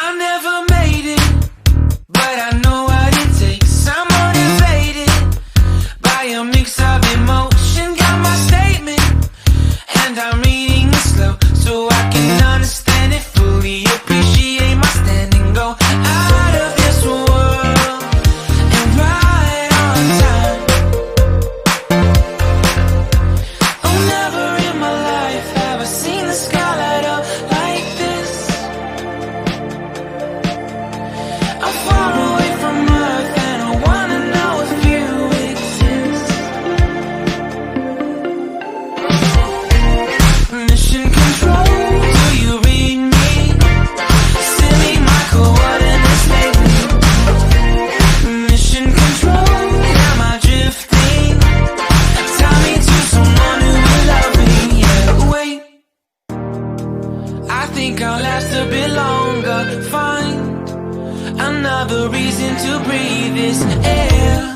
I never made it, but I know what it takes. I'm motivated by a mix of emotion. Got my statement, and I'm reading it slow so I can understand it fully. Appreciate my stand and go out of this world and ride on time. Oh, never in my life have I seen the sky light up like this. I'm far away from Earth and I wanna know if you exist. Mission control, do you read me? Send me my coordinates lately. Mission control, am I drifting? Tie me to someone who will love me. Yeah, wait, I think I'll last a bit longer. Find another reason to breathe this air.